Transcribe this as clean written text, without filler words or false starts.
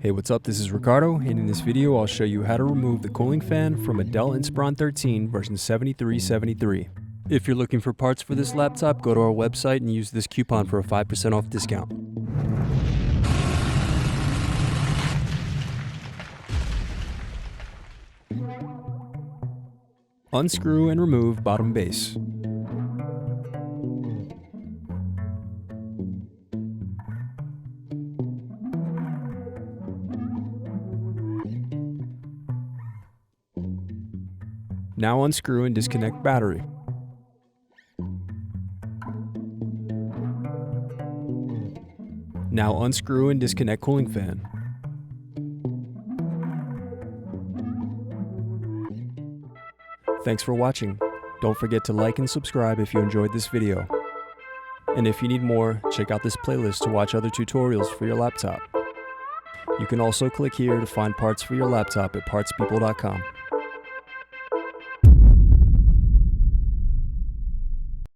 Hey, what's up? This is Ricardo, and in this video I'll show you how to remove the cooling fan from a Dell Inspiron 13 version 7373. If you're looking for parts for this laptop, go to our website and use this coupon for a 5% off discount. Unscrew and remove bottom base. Now unscrew and disconnect battery. Now unscrew and disconnect cooling fan. Thanks for watching. Don't forget to like and subscribe if you enjoyed this video. And if you need more, check out this playlist to watch other tutorials for your laptop. You can also click here to find parts for your laptop at partspeople.com.